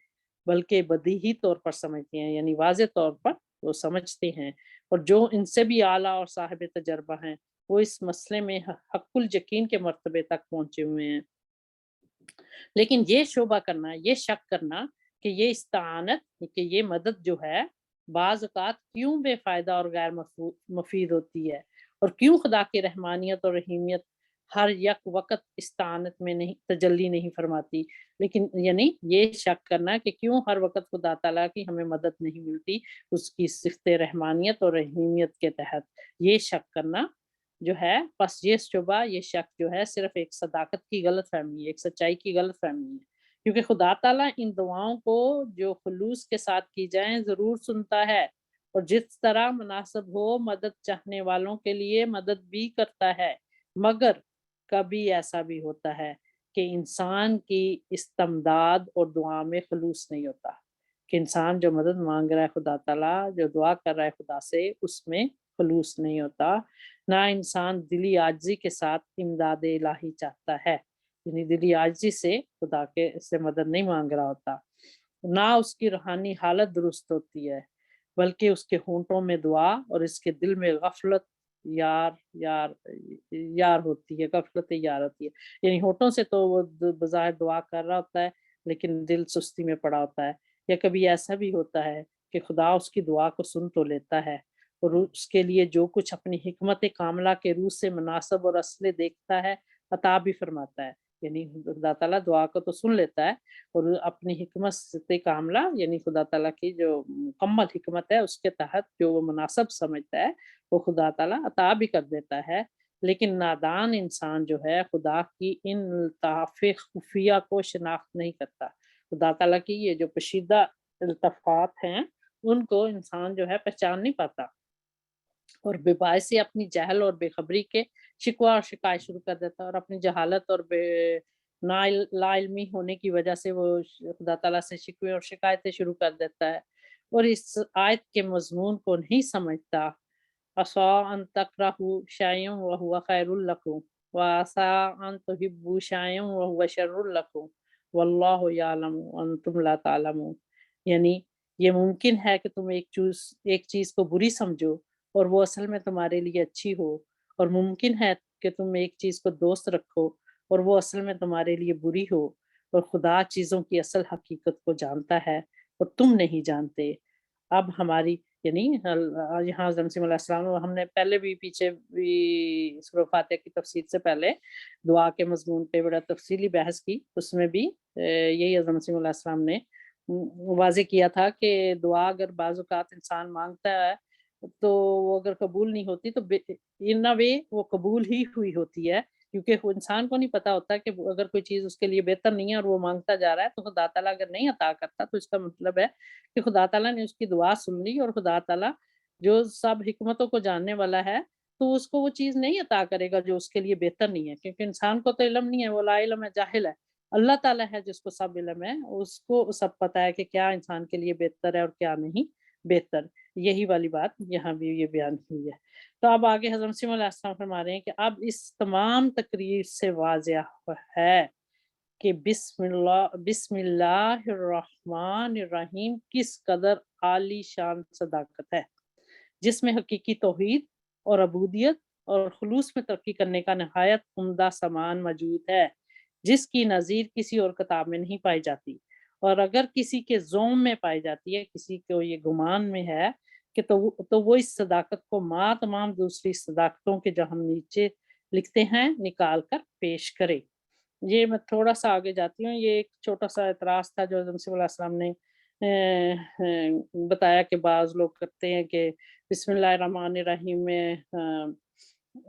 بلکہ بدیہی طور پر سمجھتے ہیں، یعنی واضح طور پر وہ سمجھتے ہیں، اور جو ان سے بھی اعلیٰ اور صاحب تجربہ ہیں وہ اس مسئلے میں حق الیقین کے مرتبے تک پہنچے ہوئے ہیں۔ لیکن یہ شبہ کرنا، یہ شک کرنا کہ یہ استعانت، کہ یہ مدد جو ہے بعض اوقات کیوں بے فائدہ اور غیر مفید ہوتی ہے، اور کیوں خدا کی رحمانیت اور رحیمیت ہر یک وقت استعانت میں نہیں تجلی نہیں فرماتی، لیکن یعنی یہ شک کرنا کہ کیوں ہر وقت خدا تعالیٰ کی ہمیں مدد نہیں ملتی اس کی صفت رحمانیت اور رحیمیت کے تحت، یہ شک کرنا جو ہے، بس یہ شبہ، یہ شک جو ہے صرف ایک صداقت کی غلط فہمی ہے، ایک سچائی کی غلط فہمی ہے، کیونکہ خدا تعالیٰ ان دعاؤں کو جو خلوص کے ساتھ کی جائیں ضرور سنتا ہے، اور جس طرح مناسب ہو مدد چاہنے والوں کے لیے مدد بھی کرتا ہے، مگر کبھی ایسا بھی ہوتا ہے کہ انسان کی استمداد اور دعا میں خلوص نہیں ہوتا، کہ انسان جو مدد مانگ رہا ہے خدا تعالیٰ، جو دعا کر رہا ہے خدا سے، اس میں خلوص نہیں ہوتا، نہ انسان دلی عاجزی کے ساتھ امداد الہی چاہتا ہے، یعنی دلی عاجزی سے خدا کے سے مدد نہیں مانگ رہا ہوتا، نہ اس کی روحانی حالت درست ہوتی ہے، بلکہ اس کے ہونٹوں میں دعا اور اس کے دل میں غفلت یار یار یار ہوتی ہے، غفلت یار ہوتی ہے، یعنی ہونٹوں سے تو وہ بظاہر دعا کر رہا ہوتا ہے لیکن دل سستی میں پڑا ہوتا ہے، یا کبھی ایسا بھی ہوتا ہے کہ خدا اس کی دعا کو سن تو لیتا ہے اور اس کے لیے جو کچھ اپنی حکمت کاملہ کے روح سے مناسب اور اصل دیکھتا ہے عطا بھی فرماتا ہے، یعنی خدا تعالیٰ دعا کو تو سن لیتا ہے اور اپنی حکمت کاملہ یعنی خدا تعالیٰ کی جو مکمل حکمت ہے اس کے تحت جو وہ مناسب سمجھتا ہے وہ خدا تعالیٰ عطا بھی کر دیتا ہے، لیکن نادان انسان جو ہے خدا کی ان الطاف خفیہ کو شناخت نہیں کرتا، خدا تعالیٰ کی یہ جو پشیدہ الطافات ہیں ان کو انسان جو ہے پہچان نہیں پاتا، اور بے باعث اپنی جہل اور بے خبری کے شکوہ اور شکایت شروع کر دیتا ہے، اور اپنی جہالت اور لا علمی ہونے کی وجہ سے وہ خدا تعالیٰ سے شکوے اور شکایتیں شروع کر دیتا ہے، اور اس آیت کے مضمون کو نہیں سمجھتا، عَسَىٰ أَن تَكْرَهُوا شَيْئًا وَهُوَ خَيْرٌ لَكُمْ وَعَسَىٰ أَن تُحِبُّوا شَيْئًا وَهُوَ شَرٌّ لَكُمْ وَاللَّهُ يَعْلَمُ وَأَنتُمْ لَا تَعْلَمُونَ، یعنی یہ ممکن ہے کہ تم ایک چیز کو بری سمجھو اور وہ اصل میں تمہارے لیے اچھی ہو، اور ممکن ہے کہ تم ایک چیز کو دوست رکھو اور وہ اصل میں تمہارے لیے بری ہو، اور خدا چیزوں کی اصل حقیقت کو جانتا ہے اور تم نہیں جانتے۔ اب ہماری یعنی یہاں حضرت مسیح علیہ السلام، ہم نے پہلے بھی پیچھے بھی سورہ فاتحہ کی تفسیر سے پہلے دعا کے مضمون پہ بڑا تفصیلی بحث کی، اس میں بھی یہی حضرت مسیح علیہ السلام نے واضح کیا تھا کہ دعا اگر بعض اوقات انسان مانگتا ہے تو وہ اگر قبول نہیں ہوتی تو ان وے وہ قبول ہی ہوئی ہوتی ہے، کیونکہ وہ انسان کو نہیں پتا ہوتا کہ اگر کوئی چیز اس کے لیے بہتر نہیں ہے اور وہ مانگتا جا رہا ہے تو خدا تعالیٰ اگر نہیں عطا کرتا تو اس کا مطلب ہے کہ خدا تعالیٰ نے اس کی دعا سن لی، اور خدا تعالیٰ جو سب حکمتوں کو جاننے والا ہے تو اس کو وہ چیز نہیں عطا کرے گا جو اس کے لیے بہتر نہیں ہے، کیونکہ انسان کو تو علم نہیں ہے، وہ لا علم ہے، جاہل ہے، اللہ تعالیٰ ہے جس کو سب علم ہے، اس کو سب پتا ہے کہ کیا انسان کے لیے بہتر ہے اور کیا نہیں بہتر، یہی والی بات یہاں بھی یہ بیان ہوئی ہے۔ تو اب آگے حضرت مسیح علیہ السلام فرما رہے ہیں کہ اب اس تمام تقریر سے واضح ہے کہ بسم اللہ الرحمن الرحیم کس قدر عالی شان صداقت ہے، جس میں حقیقی توحید اور عبودیت اور خلوص میں ترقی کرنے کا نہایت عمدہ سامان موجود ہے، جس کی نظیر کسی اور کتاب میں نہیں پائی جاتی، اور اگر کسی کے ذوم میں پائی جاتی ہے، کسی کو یہ گمان میں ہے کہ تو وہ اس صداقت کو تمام دوسری صداقتوں کے جو ہم نیچے لکھتے ہیں نکال کر پیش کرے۔ یہ میں تھوڑا سا آگے جاتی ہوں، یہ ایک چھوٹا سا اعتراض تھا جو حضرت مسیح علیہ السلام نے بتایا کہ بعض لوگ کرتے ہیں کہ بسم اللہ الرحمن الرحیم میں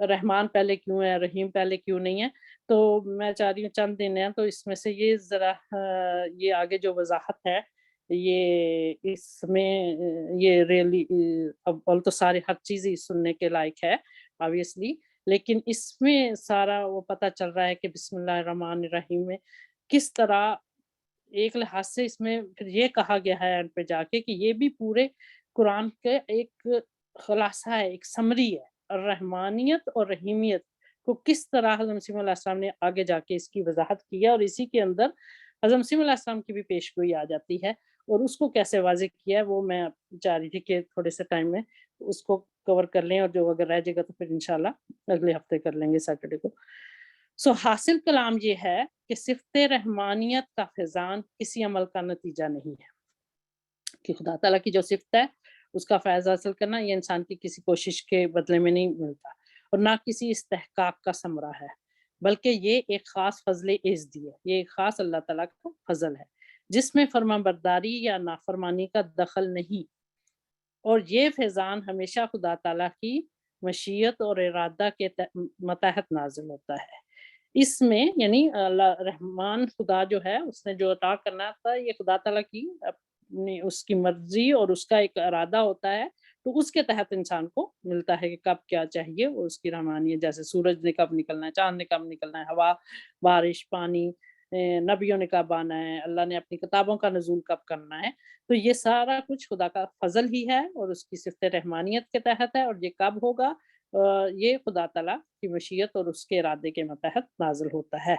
رحمان پہلے کیوں ہے، رحیم پہلے کیوں نہیں ہے، تو میں چاہ رہی ہوں چند دن ہیں تو اس میں سے یہ ذرا یہ آگے جو وضاحت ہے یہ اس میں یہ ریئلی اب تو سارے ہر چیز ہی سننے کے لائق ہے آبویسلی، لیکن اس میں سارا وہ پتہ چل رہا ہے کہ بسم اللہ الرحمن الرحیم میں کس طرح ایک لحاظ سے اس میں پھر یہ کہا گیا ہے اینڈ پہ جا کے کہ یہ بھی پورے قرآن کے ایک خلاصہ ہے، ایک سمری ہے، رحمانیت اور رحیمیت کو کس طرح حضرت مسیح علیہ السلام نے آگے جا کے اس کی وضاحت کی ہے، اور اسی کے اندر حضرت مسیح علیہ السلام کی بھی پیشگوئی آ جاتی ہے، اور اس کو کیسے واضح کیا ہے وہ میں چاہ رہی تھی کہ تھوڑے سے ٹائم میں اس کو کور کر لیں، اور جو اگر رہ جائے گا تو پھر انشاءاللہ اگلے ہفتے کر لیں گے سیٹرڈے کو۔ حاصل کلام یہ ہے کہ صفت رحمانیت کا فیضان کسی عمل کا نتیجہ نہیں ہے، کہ خدا تعالیٰ کی جو صفت ہے اس کا فیض حاصل کرنا یہ انسان کی کسی کوشش کے بدلے میں نہیں ملتا، اور نہ کسی استحقاق کا ثمرہ ہے، بلکہ یہ ایک خاص فضل عزدی ہے، یہ ایک خاص اللہ تعالیٰ کا فضل ہے جس میں فرمان برداری یا نافرمانی کا دخل نہیں، اور یہ فیضان ہمیشہ خدا تعالیٰ کی مشیت اور ارادہ کے متحد نازل ہوتا ہے۔ اس میں یعنی اللہ رحمان خدا جو ہے اس نے جو عطا کرنا تھا یہ خدا تعالیٰ کی اپنی اس کی مرضی اور اس کا ایک ارادہ ہوتا ہے، تو اس کے تحت انسان کو ملتا ہے کہ کب کیا چاہیے، اور اس کی رحمانیت جیسے سورج نے کب نکلنا ہے، چاند نے کب نکلنا ہے، ہوا، بارش، پانی، نبیوں نے کب آنا ہے، اللہ نے اپنی کتابوں کا نزول کب کرنا ہے، تو یہ سارا کچھ خدا کا فضل ہی ہے اور اس کی صفت رحمانیت کے تحت ہے، اور یہ کب ہوگا یہ خدا تعالیٰ کی مشیت اور اس کے ارادے کے متحد نازل ہوتا ہے۔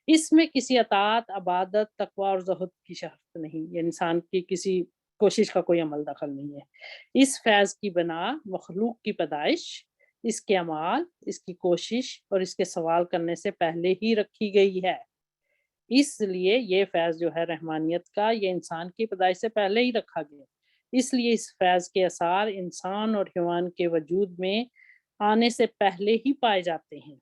اس میں کسی اطاعت، عبادت، تقوی اور زہد کی شرط نہیں، یہ انسان کی کسی کوشش کا کوئی عمل دخل نہیں ہے۔ اس فیض کی بنا مخلوق کی پیدائش، اس کے اعمال، اس کی کوشش اور اس کے سوال کرنے سے پہلے ہی رکھی گئی ہے۔ اس لیے یہ فیض جو ہے رحمانیت کا یہ انسان کی پیدائش سے پہلے ہی رکھا گیا، اس لیے اس فیض کے اثار انسان اور حیوان کے وجود میں آنے سے پہلے ہی پائے جاتے ہیں۔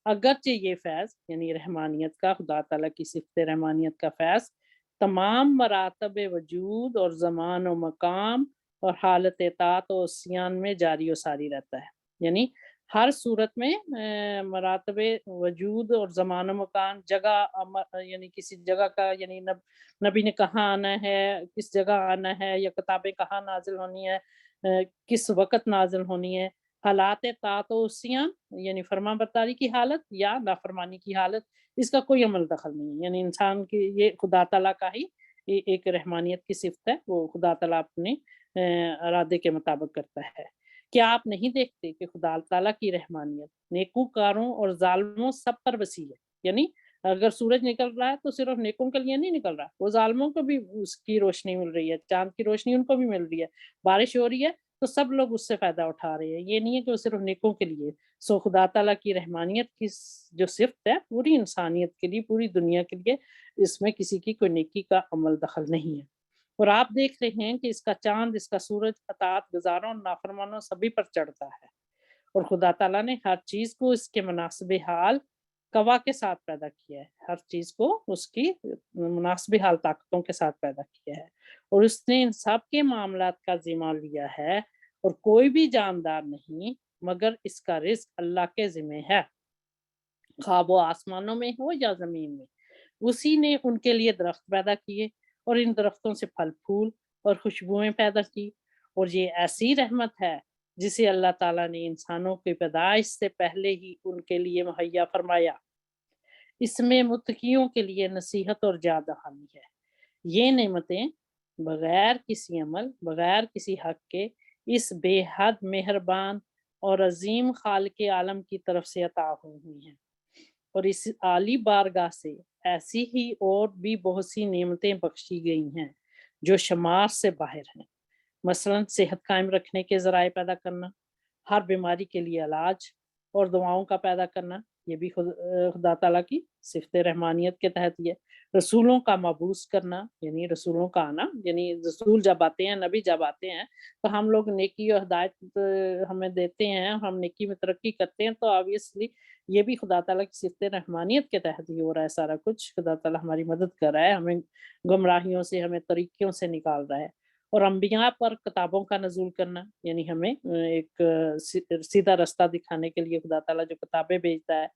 اگرچہ یہ فیض یعنی رحمانیت کا، خدا تعالیٰ کی صفت رحمانیت کا فیض تمام مراتب وجود اور زمان و مقام اور حالت اطاعت و عصیان میں جاری و ساری رہتا ہے، یعنی ہر صورت میں مراتب وجود اور زمان و مکان، جگہ یعنی کسی جگہ کا، یعنی نبی نے کہاں آنا ہے، کس جگہ آنا ہے، یا کتابیں کہاں نازل ہونی ہے، کس وقت نازل ہونی ہے، حالات طاعت و عصیان یعنی فرمان برداری کی حالت یا نافرمانی کی حالت، اس کا کوئی عمل دخل نہیں ہے، یعنی انسان کی یہ خدا تعالیٰ کا ہی ایک رحمانیت کی صفت ہے، وہ خدا تعالیٰ اپنے ارادے کے مطابق کرتا ہے۔ کیا آپ نہیں دیکھتے کہ خدا تعالیٰ کی رحمانیت نیکوکاروں اور ظالموں سب پر وسیع ہے، یعنی اگر سورج نکل رہا ہے تو صرف نیکوں کے لیے نہیں نکل رہا، وہ ظالموں کو بھی اس کی روشنی مل رہی ہے، چاند کی روشنی ان کو بھی مل رہی ہے، بارش ہو رہی ہے تو سب لوگ اس سے فائدہ اٹھا رہے ہیں، یہ نہیں ہے کہ وہ صرف نیکوں کے لیے۔ سو خدا تعالیٰ کی رحمانیت کی جو صفت ہے پوری انسانیت کے لیے، پوری دنیا کے لیے، اس میں کسی کی کوئی نیکی کا عمل دخل نہیں ہے۔ اور آپ دیکھ رہے ہیں کہ اس کا چاند، اس کا سورج اطاعت گزاروں اور نافرمانوں سبھی پر چڑھتا ہے، اور خدا تعالیٰ نے ہر چیز کو اس کے مناسب حال قوا کے ساتھ پیدا کیا ہے، ہر چیز کو اس کی مناسب حال طاقتوں کے ساتھ پیدا کیا ہے، اور اس نے ان سب کے معاملات کا ذمہ لیا ہے، اور کوئی بھی جاندار نہیں مگر اس کا رزق اللہ کے ذمہ ہے، خواہ وہ آسمانوں میں ہو یا زمین میں۔ اسی نے ان کے لیے درخت پیدا کیے اور ان درختوں سے پھل پھول اور خوشبوئیں پیدا کی، اور یہ ایسی رحمت ہے جسے اللہ تعالیٰ نے انسانوں کی پیدائش سے پہلے ہی ان کے لیے مہیا فرمایا۔ اس میں متقیوں کے لیے نصیحت اور یاد دہانی ہے۔ یہ نعمتیں بغیر کسی عمل، بغیر کسی حق کے، اس بے حد مہربان اور عظیم خالق عالم کی طرف سے عطا ہوئی ہیں، اور اس عالی بارگاہ سے ایسی ہی اور بھی بہت سی نعمتیں بخشی گئی ہیں جو شمار سے باہر ہیں، مثلا صحت قائم رکھنے کے ذرائع پیدا کرنا، ہر بیماری کے لیے علاج اور دعاؤں کا پیدا کرنا، یہ بھی خدا تعالیٰ کی صفت رحمانیت کے تحت ہی ہے۔ رسولوں کا مبعوث کرنا یعنی رسولوں کا آنا، یعنی رسول جب آتے ہیں، نبی جب آتے ہیں تو ہم لوگ نیکی اور ہدایت ہمیں دیتے ہیں، ہم نیکی میں ترقی کرتے ہیں، تو آبویسلی یہ بھی خدا تعالیٰ کی صفت رحمانیت کے تحت ہی ہو رہا ہے سارا کچھ، خدا تعالیٰ ہماری مدد کر رہا ہے، ہمیں گمراہیوں سے، ہمیں طریقوں سے نکال رہا ہے، اور انبیاء پر کتابوں کا نزول کرنا یعنی ہمیں ایک سیدھا رستہ دکھانے کے لیے خدا تعالیٰ جو کتابیں بھیجتا ہے،